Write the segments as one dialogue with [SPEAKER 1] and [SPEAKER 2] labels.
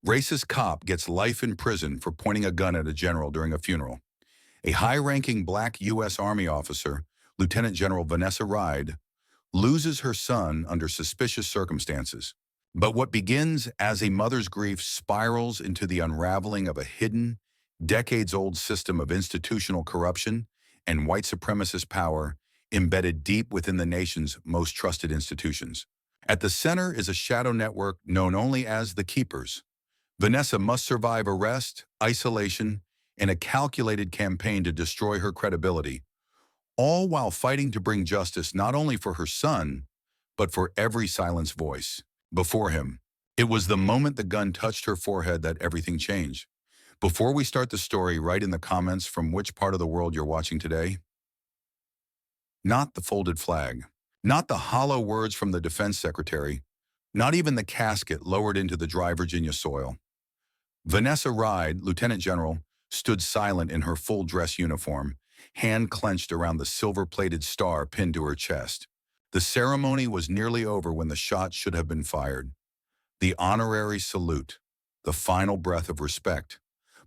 [SPEAKER 1] Racist cop gets life in prison for pointing a gun at a general during a funeral. A high-ranking Black U.S. Army officer, Lieutenant General Vanessa Ride, loses her son under suspicious circumstances. But what begins as a mother's grief spirals into the unraveling of a hidden, decades-old system of institutional corruption and white supremacist power embedded deep within the nation's most trusted institutions. At the center is a shadow network known only as the Keepers. Vanessa must survive arrest, isolation, and a calculated campaign to destroy her credibility, all while fighting to bring justice not only for her son, but for every silenced voice before him. It was the moment the gun touched her forehead that everything changed. Before we start the story, write in the comments from which part of the world you're watching today. Not the folded flag, not the hollow words from the defense secretary, not even the casket lowered into the dry Virginia soil. Vanessa Ride, Lieutenant General, stood silent in her full dress uniform, hand clenched around the silver-plated star pinned to her chest. The ceremony was nearly over when the shot should have been fired. The honorary salute, the final breath of respect.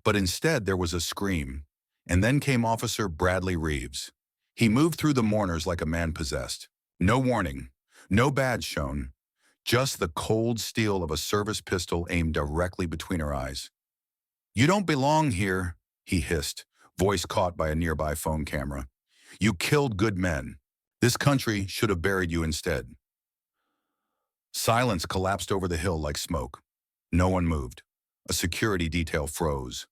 [SPEAKER 1] But instead there was a scream, and then came Officer Bradley Reeves. He moved through the mourners like a man possessed. No warning, no badge shown, just the cold steel of a service pistol aimed directly between her eyes. "You don't belong here," he hissed, voice caught by a nearby phone camera. "You killed good men. This country should have buried you instead." Silence collapsed over the hill like smoke. No one moved. A security detail froze.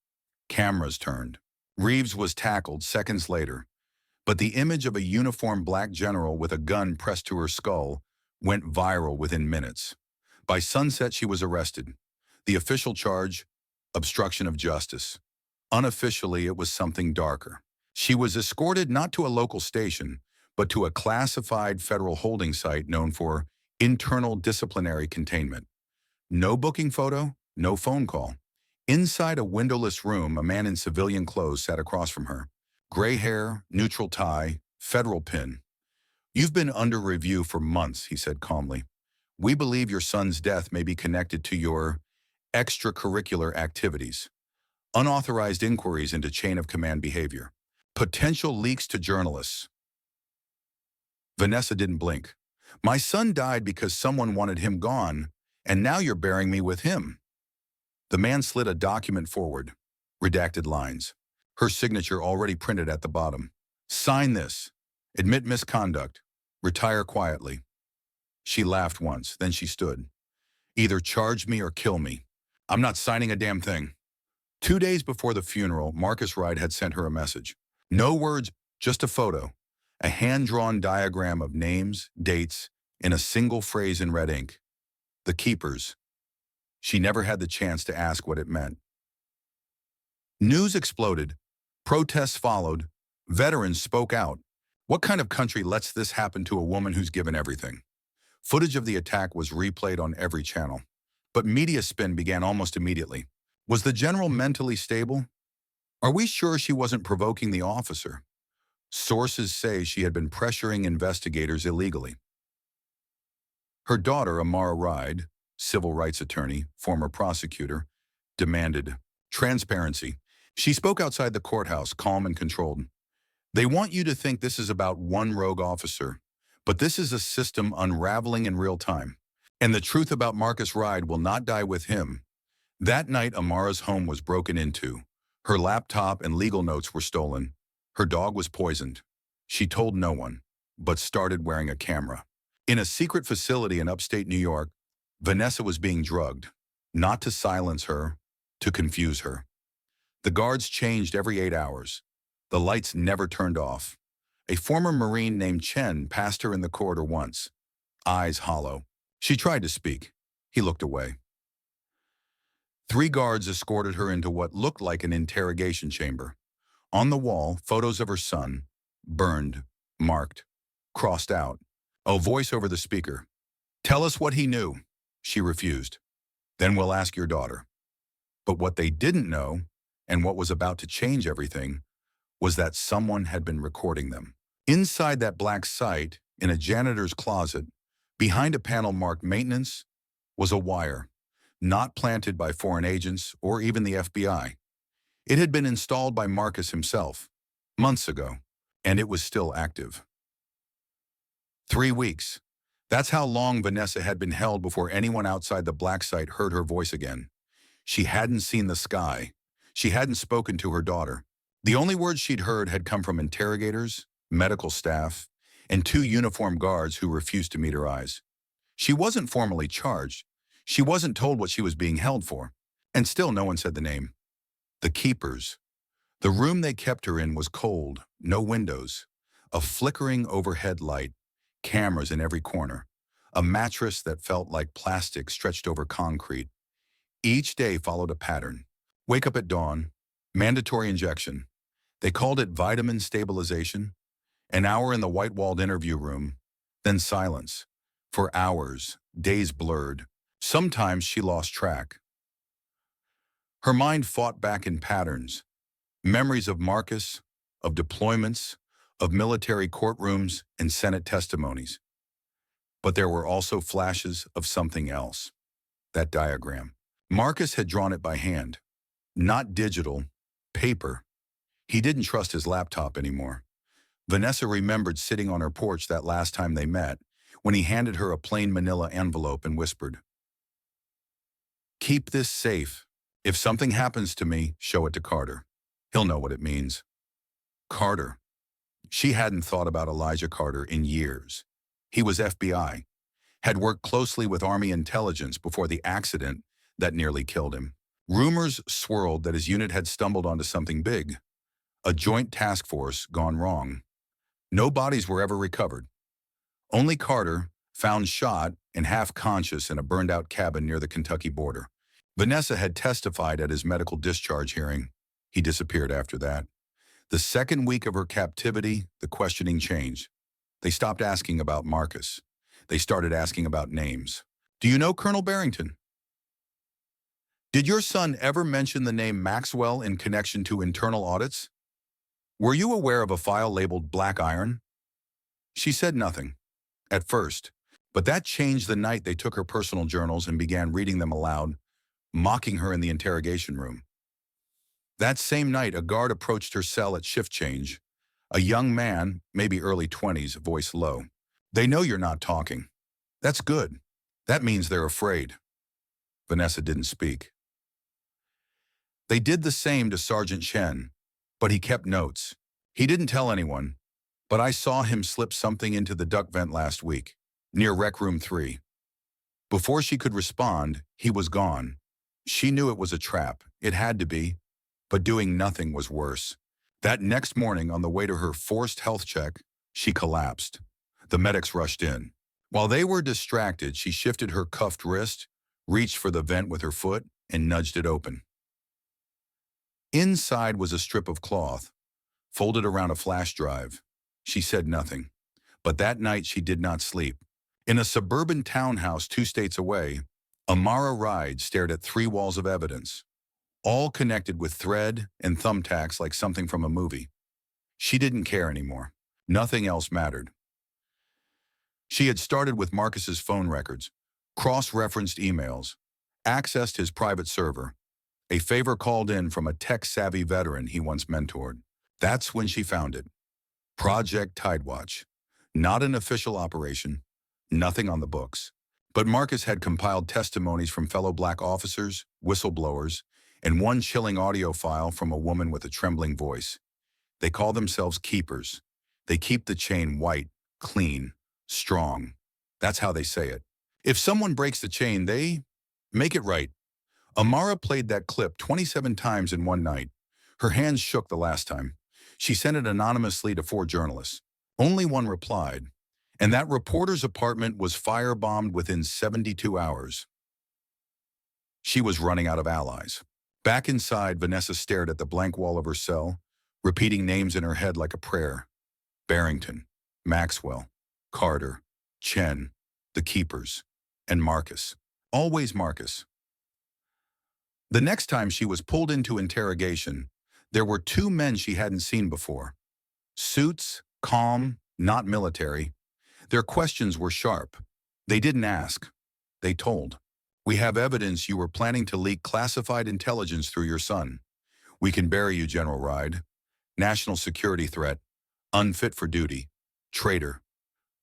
[SPEAKER 1] Cameras turned. Reeves was tackled seconds later, but the image of a uniformed black general with a gun pressed to her skull went viral within minutes. By sunset, she was arrested. The official charge, obstruction of justice. Unofficially, it was something darker. She was escorted not to a local station, but to a classified federal holding site known for internal disciplinary containment. No booking photo, no phone call. Inside a windowless room, a man in civilian clothes sat across from her. Gray hair, neutral tie, federal pin. "You've been under review for months," he said calmly. "We believe your son's death may be connected to your extracurricular activities, unauthorized inquiries into chain of command behavior, potential leaks to journalists." Vanessa didn't blink. "My son died because someone wanted him gone, and now you're burying me with him." The man slid a document forward, redacted lines, her signature already printed at the bottom. "Sign this. Admit misconduct. Retire quietly." She laughed once, then she stood. "Either charge me or kill me. I'm not signing a damn thing." 2 days before the funeral, Marcus Ride had sent her a message. No words, just a photo. A hand-drawn diagram of names, dates, in a single phrase in red ink. The Keepers. She never had the chance to ask what it meant. News exploded. Protests followed. Veterans spoke out. What kind of country lets this happen to a woman who's given everything? Footage of the attack was replayed on every channel. But media spin began almost immediately. Was the general mentally stable? Are we sure she wasn't provoking the officer? Sources say she had been pressuring investigators illegally. Her daughter, Amara Ride, civil rights attorney, former prosecutor, demanded transparency. She spoke outside the courthouse, calm and controlled. "They want you to think this is about one rogue officer, but this is a system unraveling in real time. And the truth about Marcus Ride will not die with him." That night, Amara's home was broken into. Her laptop and legal notes were stolen. Her dog was poisoned. She told no one, but started wearing a camera. In a secret facility in upstate New York, Vanessa was being drugged, not to silence her, to confuse her. The guards changed every 8 hours. The lights never turned off. A former Marine named Chen passed her in the corridor once, eyes hollow. She tried to speak. He looked away. 3 guards escorted her into what looked like an interrogation chamber. On the wall, photos of her son, burned, marked, crossed out. A voice over the speaker. "Tell us what he knew." She refused. "Then we'll ask your daughter." But what they didn't know, and what was about to change everything, was that someone had been recording them. Inside that black site, in a janitor's closet, behind a panel marked maintenance, was a wire. not planted by foreign agents or even the FBI. It had been installed by Marcus himself, months ago, and it was still active. 3 weeks. That's how long Vanessa had been held before anyone outside the black site heard her voice again. She hadn't seen the sky. She hadn't spoken to her daughter. The only words she'd heard had come from interrogators, medical staff, and two uniformed guards who refused to meet her eyes. She wasn't formally charged. She wasn't told what she was being held for. And still no one said the name. The keepers. The room they kept her in was cold, no windows, a flickering overhead light, cameras in every corner, a mattress that felt like plastic stretched over concrete. Each day followed a pattern. Wake up at dawn, mandatory injection. They called it vitamin stabilization. An hour in the white-walled interview room, then silence. For hours, days blurred. Sometimes she lost track. Her mind fought back in patterns. Memories of Marcus, of deployments, of military courtrooms and Senate testimonies. But there were also flashes of something else. That diagram. Marcus had drawn it by hand. Not digital, paper. He didn't trust his laptop anymore. Vanessa remembered sitting on her porch that last time they met, when he handed her a plain manila envelope and whispered, "Keep this safe. If something happens to me, show it to Carter. He'll know what it means." Carter. She hadn't thought about Elijah Carter in years. He was FBI, had worked closely with Army intelligence before the accident that nearly killed him. Rumors swirled that his unit had stumbled onto something big, a joint task force gone wrong. No bodies were ever recovered. Only Carter, found shot and half-conscious in a burned-out cabin near the Kentucky border. Vanessa had testified at his medical discharge hearing. He disappeared after that. The second week of her captivity, the questioning changed. They stopped asking about Marcus. They started asking about names. "Do you know Colonel Barrington? Did your son ever mention the name Maxwell in connection to internal audits? Were you aware of a file labeled Black Iron?" She said nothing, at first, but that changed the night they took her personal journals and began reading them aloud, mocking her in the interrogation room. That same night, a guard approached her cell at shift change. A young man, maybe early 20s, voice low. "They know you're not talking. That's good. That means they're afraid." Vanessa didn't speak. They did the same to Sergeant Chen, but he kept notes. "He didn't tell anyone, but I saw him slip something into the duct vent last week, near Rec Room 3. Before she could respond, he was gone. She knew it was a trap. It had to be. But doing nothing was worse. That next morning, on the way to her forced health check, she collapsed. The medics rushed in. While they were distracted, she shifted her cuffed wrist, reached for the vent with her foot, and nudged it open. Inside was a strip of cloth, folded around a flash drive. She said nothing. But that night she did not sleep. In a suburban townhouse 2 states away, Amara Ride stared at 3 walls of evidence, all connected with thread and thumbtacks like something from a movie. She didn't care anymore. Nothing else mattered. She had started with Marcus's phone records, cross-referenced emails, accessed his private server, a favor called in from a tech-savvy veteran he once mentored. That's when she found it. Project Tidewatch. Not an official operation, nothing on the books. But Marcus had compiled testimonies from fellow black officers, whistleblowers, and one chilling audio file from a woman with a trembling voice. They call themselves keepers. They keep the chain white, clean, strong. That's how they say it. If someone breaks the chain, they make it right. Amara played that clip 27 times in one night. Her hands shook the last time. She sent it anonymously to 4 journalists. Only one replied, and that reporter's apartment was firebombed within 72 hours. She was running out of allies. Back inside, Vanessa stared at the blank wall of her cell, repeating names in her head like a prayer. Barrington, Maxwell, Carter, Chen, the keepers, and Marcus. Always Marcus. The next time she was pulled into interrogation, there were 2 men she hadn't seen before. Suits, calm, not military. Their questions were sharp. They didn't ask. They told. We have evidence you were planning to leak classified intelligence through your son. We can bury you, General Ride. National security threat, unfit for duty, traitor.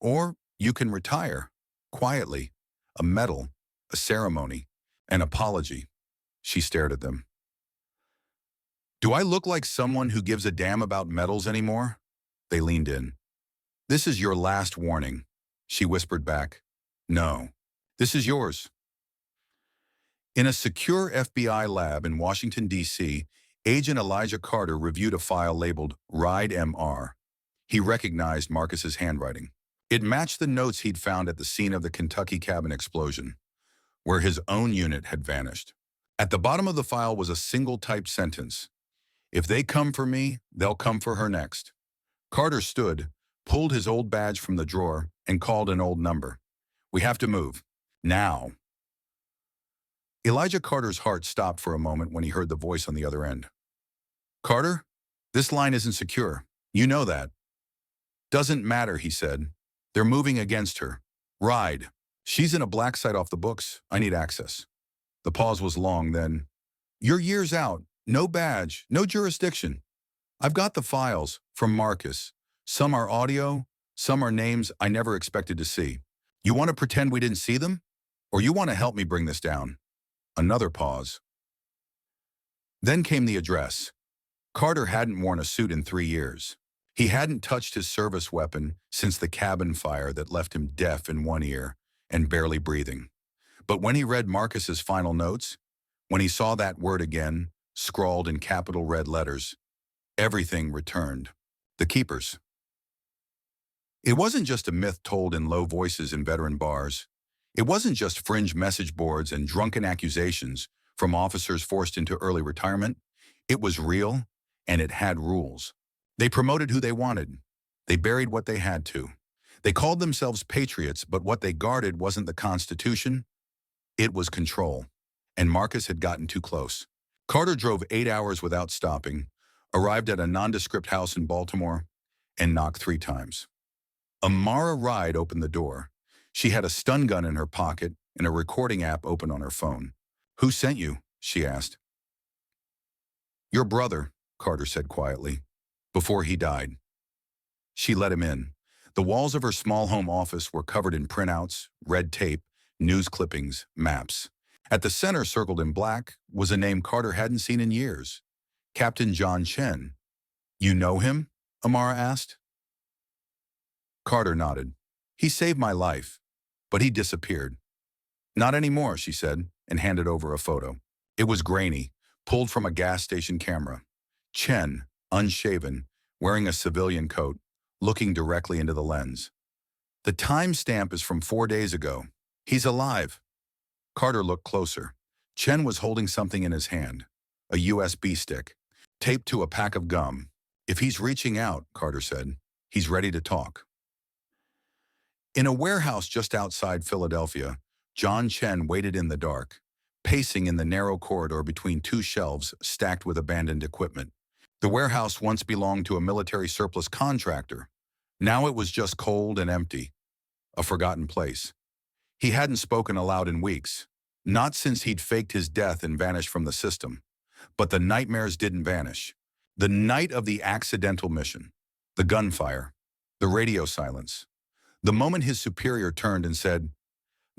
[SPEAKER 1] Or you can retire, quietly, a medal, a ceremony, an apology. She stared at them. Do I look like someone who gives a damn about medals anymore? They leaned in. This is your last warning, she whispered back. No, this is yours. In a secure FBI lab in Washington, D.C., Agent Elijah Carter reviewed a file labeled Ride MR. He recognized Marcus's handwriting. It matched the notes he'd found at the scene of the Kentucky cabin explosion, where his own unit had vanished. At the bottom of the file was a single typed sentence. If they come for me, they'll come for her next. Carter stood, pulled his old badge from the drawer, and called an old number. We have to move. Now. Elijah Carter's heart stopped for a moment when he heard the voice on the other end. Carter, this line isn't secure. You know that. Doesn't matter, he said. They're moving against her. Ride. She's in a black site off the books. I need access. The pause was long, then. You're years out. No badge. No jurisdiction. I've got the files from Marcus. Some are audio. Some are names I never expected to see. You want to pretend we didn't see them? Or you want to help me bring this down? Another pause. Then came the address. Carter hadn't worn a suit in 3 years. He hadn't touched his service weapon since the cabin fire that left him deaf in one ear and barely breathing. But when he read Marcus's final notes, when he saw that word again, scrawled in capital red letters, everything returned. The keepers. It wasn't just a myth told in low voices in veteran bars. It wasn't just fringe message boards and drunken accusations from officers forced into early retirement. It was real, and it had rules. They promoted who they wanted. They buried what they had to. They called themselves patriots, but what they guarded wasn't the Constitution. It was control. And Marcus had gotten too close. Carter drove 8 hours without stopping, arrived at a nondescript house in Baltimore, and knocked 3 times. Amara Ride opened the door. She had a stun gun in her pocket and a recording app open on her phone. Who sent you? She asked. Your brother, Carter said quietly, before he died. She let him in. The walls of her small home office were covered in printouts, red tape, news clippings, maps. At the center, circled in black, was a name Carter hadn't seen in years. Captain John Chen. You know him? Amara asked. Carter nodded. He saved my life, but he disappeared. Not anymore, she said, and handed over a photo. It was grainy, pulled from a gas station camera. Chen, unshaven, wearing a civilian coat, looking directly into the lens. The timestamp is from 4 days ago. He's alive. Carter looked closer. Chen was holding something in his hand, a USB stick, taped to a pack of gum. If he's reaching out, Carter said, he's ready to talk. In a warehouse just outside Philadelphia, John Chen waited in the dark, pacing in the narrow corridor between 2 shelves stacked with abandoned equipment. The warehouse once belonged to a military surplus contractor. Now it was just cold and empty, a forgotten place. He hadn't spoken aloud in weeks, not since he'd faked his death and vanished from the system. But the nightmares didn't vanish. The night of the accidental mission, the gunfire, the radio silence. The moment his superior turned and said,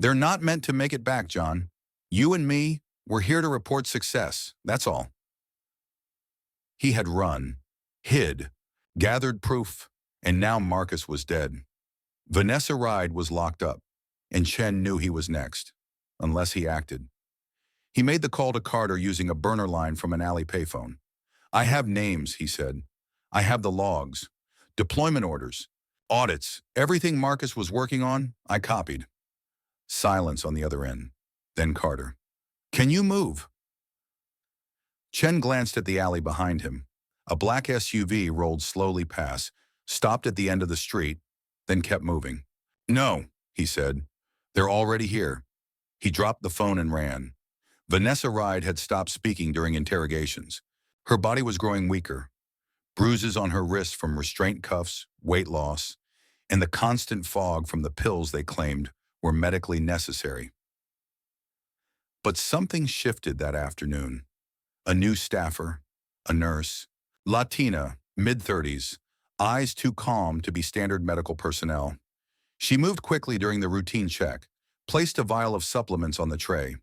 [SPEAKER 1] "They're not meant to make it back, John. You and me, we're here to report success, that's all." He had run, hid, gathered proof, and now Marcus was dead. Vanessa Ride was locked up, and Chen knew he was next, unless he acted. He made the call to Carter using a burner line from an alley payphone. I have names, he said. I have the logs, deployment orders, audits, everything Marcus was working on, I copied. Silence on the other end. Then Carter. Can you move? Chen glanced at the alley behind him. A black SUV rolled slowly past, stopped at the end of the street, then kept moving. No, he said. They're already here. He dropped the phone and ran. Vanessa Ride had stopped speaking during interrogations. Her body was growing weaker. Bruises on her wrists from restraint cuffs, weight loss, and the constant fog from the pills they claimed were medically necessary. But something shifted that afternoon. A new staffer, a nurse, Latina, mid-30s, eyes too calm to be standard medical personnel. She moved quickly during the routine check, placed a vial of supplements on the tray,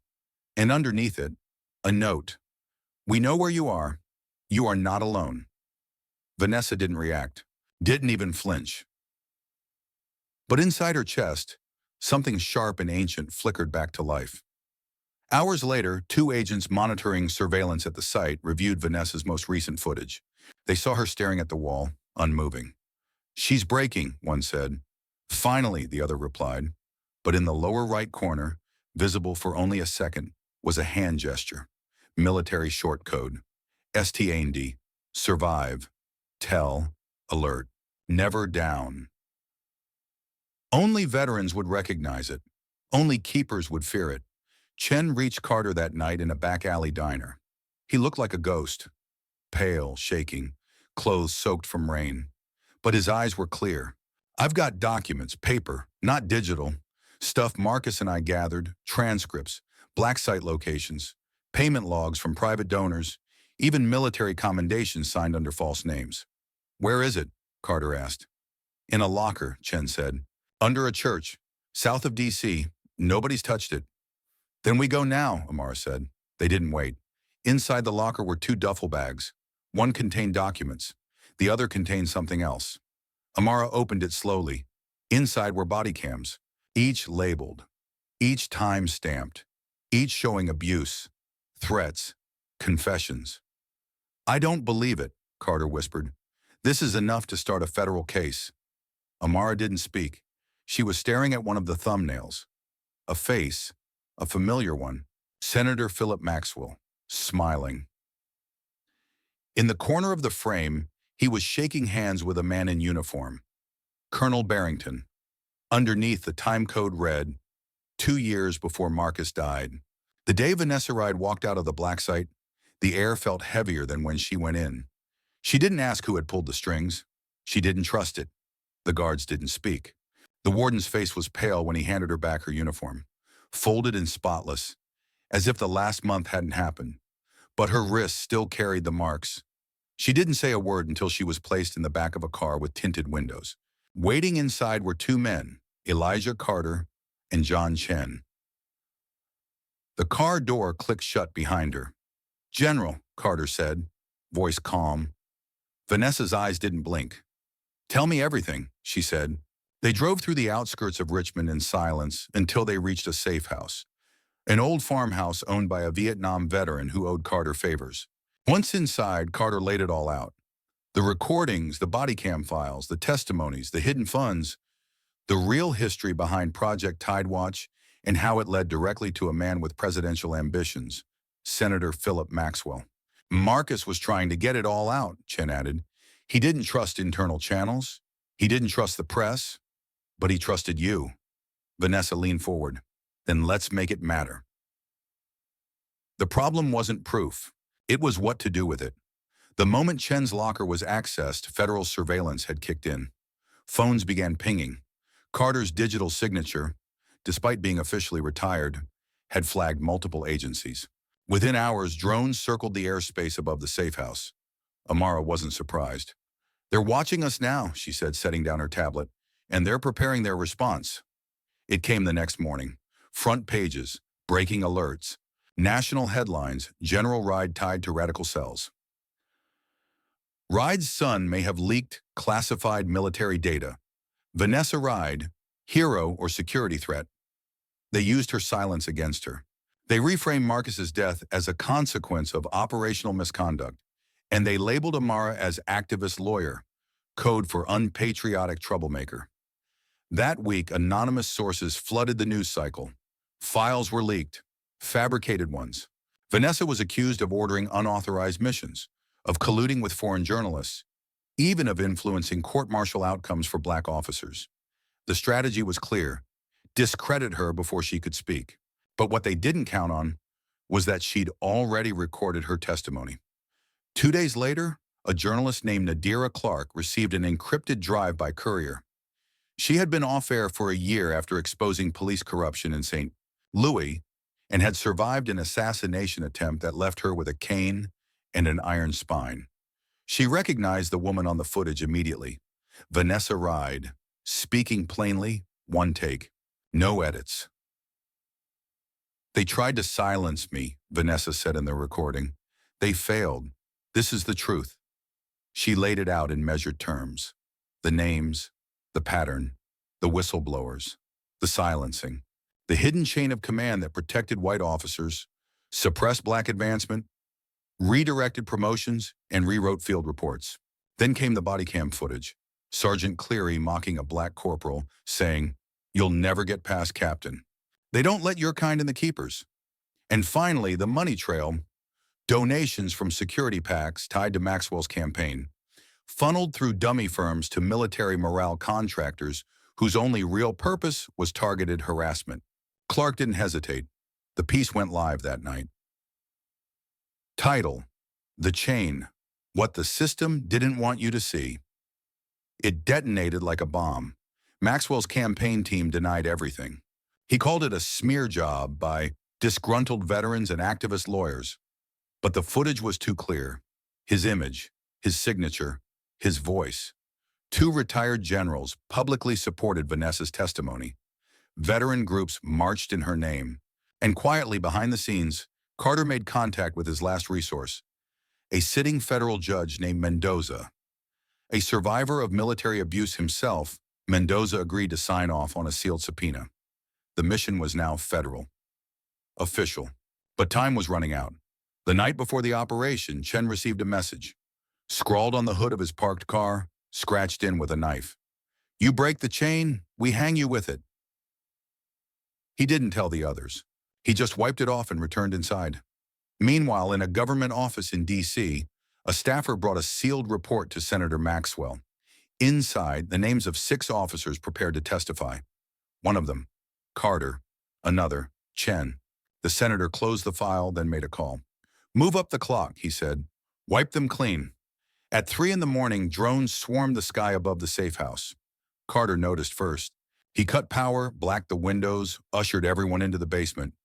[SPEAKER 1] and underneath it, a note. "We know where you are. You are not alone." Vanessa didn't react, didn't even flinch. But inside her chest, something sharp and ancient flickered back to life. Hours later, two agents monitoring surveillance at the site reviewed Vanessa's most recent footage. They saw her staring at the wall, unmoving. "She's breaking," one said. "Finally," the other replied. But in the lower right corner, visible for only a second, was a hand gesture. Military short code. STAND. Survive. Tell. Alert. Never down. Only veterans would recognize it. Only keepers would fear it. Chen reached Carter that night in a back alley diner. He looked like a ghost. Pale, shaking, clothes soaked from rain. But his eyes were clear. "I've got documents, paper, not digital. Stuff Marcus and I gathered, transcripts, black site locations, payment logs from private donors, even military commendations signed under false names." "Where is it?" Carter asked. "In a locker," Chen said. "Under a church, south of D.C. Nobody's touched it." "Then we go now," Amara said. They didn't wait. Inside the locker were two duffel bags. One contained documents. The other contained something else. Amara opened it slowly. Inside were body cams, each labeled, each time-stamped, each showing abuse, threats, confessions. "I don't believe it," Carter whispered. "This is enough to start a federal case." Amara didn't speak. She was staring at one of the thumbnails. A face, a familiar one, Senator Philip Maxwell, smiling. In the corner of the frame, he was shaking hands with a man in uniform, Colonel Barrington. Underneath, the time code read, 2 years before Marcus died. The day Vanessa Ride walked out of the black site, the air felt heavier than when she went in. She didn't ask who had pulled the strings. She didn't trust it. The guards didn't speak. The warden's face was pale when he handed her back her uniform, folded and spotless, as if the last month hadn't happened. But her wrists still carried the marks. She didn't say a word until she was placed in the back of a car with tinted windows. Waiting inside were two men, Elijah Carter and John Chen. The car door clicked shut behind her. "General," Carter said, voice calm. Vanessa's eyes didn't blink. "Tell me everything," she said. They drove through the outskirts of Richmond in silence until they reached a safe house, an old farmhouse owned by a Vietnam veteran who owed Carter favors. Once inside, Carter laid it all out. The recordings, the body cam files, the testimonies, the hidden funds, the real history behind Project Tidewatch and how it led directly to a man with presidential ambitions, Senator Philip Maxwell. "Marcus was trying to get it all out," Chen added. "He didn't trust internal channels. He didn't trust the press. But he trusted you." Vanessa leaned forward. "Then let's make it matter." The problem wasn't proof. It was what to do with it. The moment Chen's locker was accessed, federal surveillance had kicked in. Phones began pinging. Carter's digital signature, despite being officially retired, had flagged multiple agencies. Within hours, drones circled the airspace above the safe house. Amara wasn't surprised. "They're watching us now," she said, setting down her tablet, "and they're preparing their response." It came the next morning. Front pages, breaking alerts, national headlines, General Ride tied to radical cells. Ride's son may have leaked classified military data. Vanessa Ride, hero or security threat. They used her silence against her. They reframed Marcus's death as a consequence of operational misconduct, and they labeled Amara as activist lawyer, code for unpatriotic troublemaker. That week, anonymous sources flooded the news cycle. Files were leaked, fabricated ones. Vanessa was accused of ordering unauthorized missions, of colluding with foreign journalists, even of influencing court-martial outcomes for black officers. The strategy was clear: discredit her before she could speak. But what they didn't count on was that she'd already recorded her testimony. 2 days later, a journalist named Nadira Clark received an encrypted drive by courier. She had been off air for a year after exposing police corruption in St. Louis, and had survived an assassination attempt that left her with a cane and an iron spine. She recognized the woman on the footage immediately. Vanessa Ride, speaking plainly, one take. No edits. "They tried to silence me," Vanessa said in the recording. "They failed. This is the truth." She laid it out in measured terms. The names, the pattern, the whistleblowers, the silencing, the hidden chain of command that protected white officers, suppressed black advancement, redirected promotions, and rewrote field reports. Then came the body cam footage. Sergeant Cleary mocking a black corporal, saying, "You'll never get past captain. They don't let your kind in the keepers." And finally, the money trail, donations from security PACs tied to Maxwell's campaign, funneled through dummy firms to military morale contractors whose only real purpose was targeted harassment. Clark didn't hesitate. The piece went live that night. Title: The Chain, What the System Didn't Want You to See. It detonated like a bomb. Maxwell's campaign team denied everything. He called it a smear job by disgruntled veterans and activist lawyers. But the footage was too clear. His image, his signature, his voice. Two retired generals publicly supported Vanessa's testimony. Veteran groups marched in her name. And quietly behind the scenes, Carter made contact with his last resource, a sitting federal judge named Mendoza. A survivor of military abuse himself, Mendoza agreed to sign off on a sealed subpoena. The mission was now federal. Official. But time was running out. The night before the operation, Chen received a message. Scrawled on the hood of his parked car, scratched in with a knife. "You break the chain, we hang you with it." He didn't tell the others. He just wiped it off and returned inside. Meanwhile, in a government office in D.C., a staffer brought a sealed report to Senator Maxwell. Inside, the names of 6 officers prepared to testify. One of them, Carter. Another, Chen. The senator closed the file, then made a call. "Move up the clock," he said. "Wipe them clean." At 3 in the morning, drones swarmed the sky above the safe house. Carter noticed first. He cut power, blacked the windows, ushered everyone into the basement.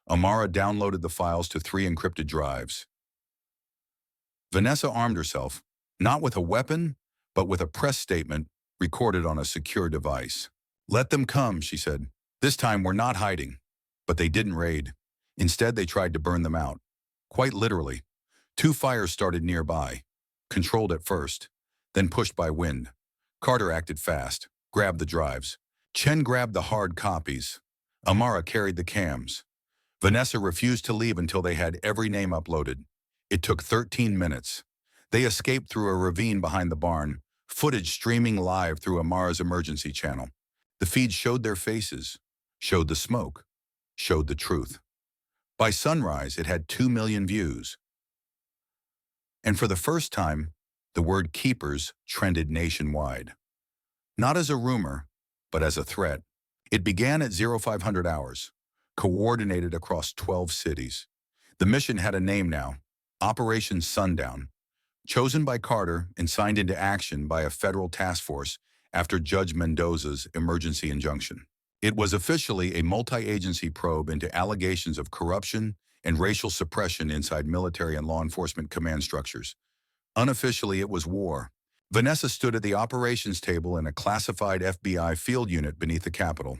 [SPEAKER 1] Amara downloaded the files to 3 encrypted drives. Vanessa armed herself, not with a weapon, but with a press statement recorded on a secure device. "Let them come," she said. "This time we're not hiding." But they didn't raid. Instead, they tried to burn them out. Quite literally. 2 fires started nearby, controlled at first, then pushed by wind. Carter acted fast, grabbed the drives. Chen grabbed the hard copies. Amara carried the cams. Vanessa refused to leave until they had every name uploaded. It took 13 minutes. They escaped through a ravine behind the barn, footage streaming live through Amara's emergency channel. The feed showed their faces, showed the smoke, showed the truth. By sunrise, it had 2 million views. And for the first time, the word keepers trended nationwide. Not as a rumor, but as a threat. It began at 0500 hours, coordinated across 12 cities. The mission had a name now, Operation Sundown, chosen by Carter and signed into action by a federal task force after Judge Mendoza's emergency injunction. It was officially a multi-agency probe into allegations of corruption and racial suppression inside military and law enforcement command structures. Unofficially, it was war. Vanessa stood at the operations table in a classified FBI field unit beneath the Capitol.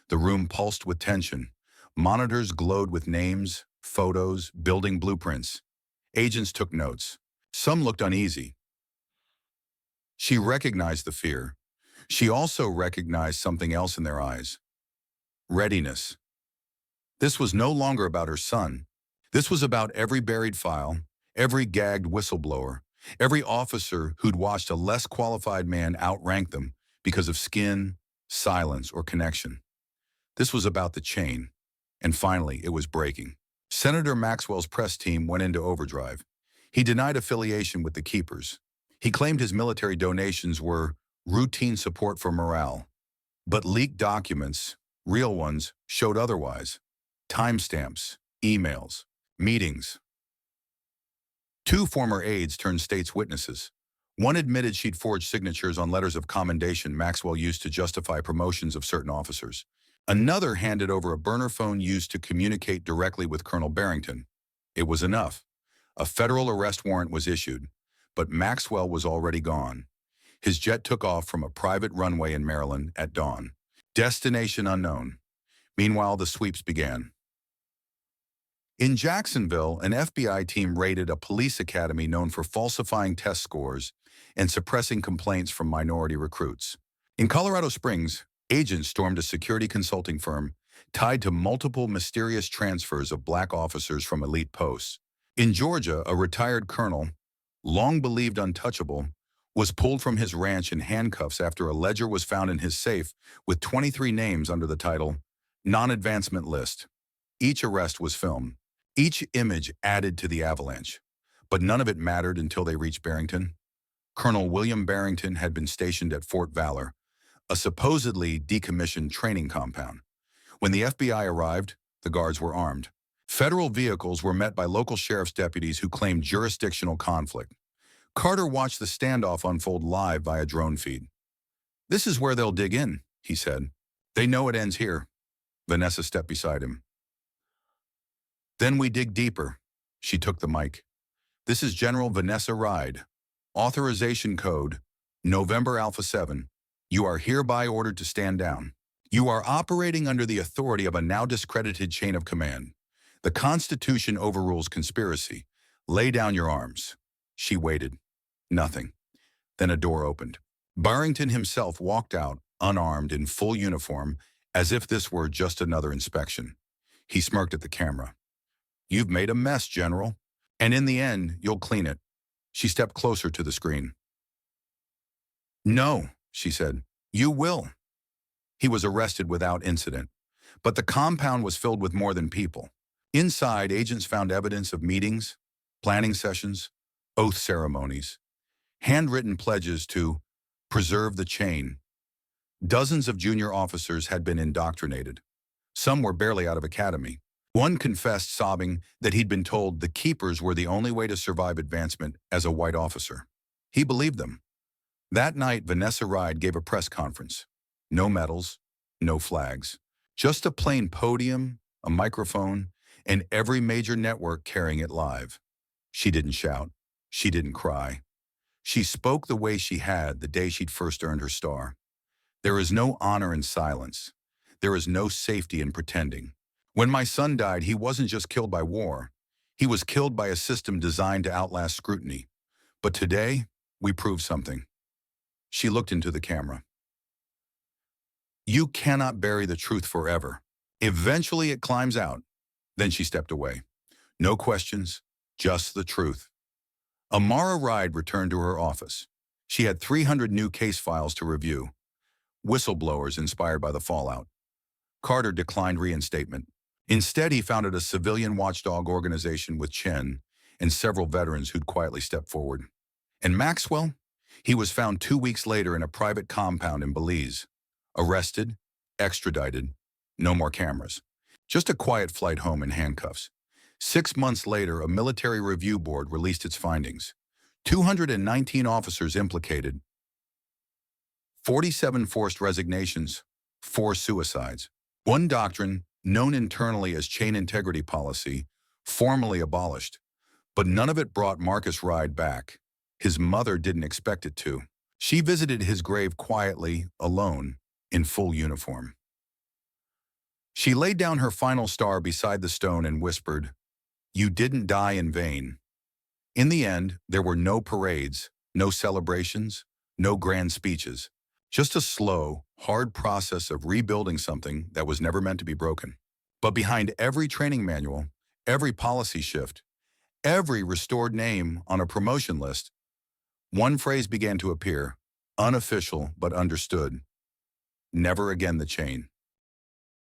[SPEAKER 1] The room pulsed with tension. Monitors glowed with names, photos, building blueprints. Agents took notes. Some looked uneasy. She recognized the fear. She also recognized something else in their eyes. Readiness. This was no longer about her son. This was about every buried file, every gagged whistleblower, every officer who'd watched a less qualified man outrank them because of skin, silence, or connection. This was about the chain. And finally, it was breaking. Senator Maxwell's press team went into overdrive. He denied affiliation with the keepers. He claimed his military donations were routine support for morale. But leaked documents, real ones, showed otherwise. Timestamps, emails, meetings. 2 former aides turned state's witnesses. One admitted she'd forged signatures on letters of commendation Maxwell used to justify promotions of certain officers. Another handed over a burner phone used to communicate directly with Colonel Barrington. It was enough. A federal arrest warrant was issued, but Maxwell was already gone. His jet took off from a private runway in Maryland at dawn. Destination unknown. Meanwhile, the sweeps began. In Jacksonville, an FBI team raided a police academy known for falsifying test scores and suppressing complaints from minority recruits. In Colorado Springs, agents stormed a security consulting firm tied to multiple mysterious transfers of black officers from elite posts. In Georgia, a retired colonel, long believed untouchable, was pulled from his ranch in handcuffs after a ledger was found in his safe with 23 names under the title Non-Advancement List. Each arrest was filmed. Each image added to the avalanche, but none of it mattered until they reached Barrington. Colonel William Barrington had been stationed at Fort Valor, a supposedly decommissioned training compound. When the FBI arrived, the guards were armed. Federal vehicles were met by local sheriff's deputies who claimed jurisdictional conflict. Carter watched the standoff unfold live via drone feed. "This is where they'll dig in," he said. "They know it ends here." Vanessa stepped beside him. "Then we dig deeper." She took the mic. "This is General Vanessa Ride. Authorization code, November Alpha 7. You are hereby ordered to stand down. You are operating under the authority of a now discredited chain of command. The Constitution overrules conspiracy. Lay down your arms." She waited. Nothing. Then a door opened. Barrington himself walked out, unarmed, in full uniform, as if this were just another inspection. He smirked at the camera. "You've made a mess, General. And in the end, you'll clean it." She stepped closer to the screen. "No," she said. "You will." He was arrested without incident. But the compound was filled with more than people. Inside, agents found evidence of meetings, planning sessions, oath ceremonies, handwritten pledges to preserve the chain. Dozens of junior officers had been indoctrinated. Some were barely out of academy. One confessed, sobbing, that he'd been told the keepers were the only way to survive advancement as a white officer. He believed them. That night, Vanessa Ride gave a press conference. No medals, no flags. Just a plain podium, a microphone, and every major network carrying it live. She didn't shout. She didn't cry. She spoke the way she had the day she'd first earned her star. There is no honor in silence. There is no safety in pretending. When my son died, he wasn't just killed by war. He was killed by a system designed to outlast scrutiny. But today, we proved something. She looked into the camera. You cannot bury the truth forever. Eventually it climbs out. Then she stepped away. No questions, just the truth. Amara Ride returned to her office. She had 300 new case files to review. Whistleblowers inspired by the fallout. Carter declined reinstatement. Instead, he founded a civilian watchdog organization with Chen and several veterans who'd quietly stepped forward. And Maxwell? He was found 2 weeks later in a private compound in Belize. Arrested, extradited, no more cameras. Just a quiet flight home in handcuffs. 6 months later, a military review board released its findings. 219 officers implicated, 47 forced resignations, 4 suicides. One doctrine, known internally as chain integrity policy, formally abolished. But none of it brought Marcus Ride back. His mother didn't expect it to. She visited his grave quietly, alone, in full uniform. She laid down her final star beside the stone and whispered, "You didn't die in vain." In the end, there were no parades, no celebrations, no grand speeches. Just a slow, hard process of rebuilding something that was never meant to be broken. But behind every training manual, every policy shift, every restored name on a promotion list, one phrase began to appear, unofficial but understood. Never again the chain.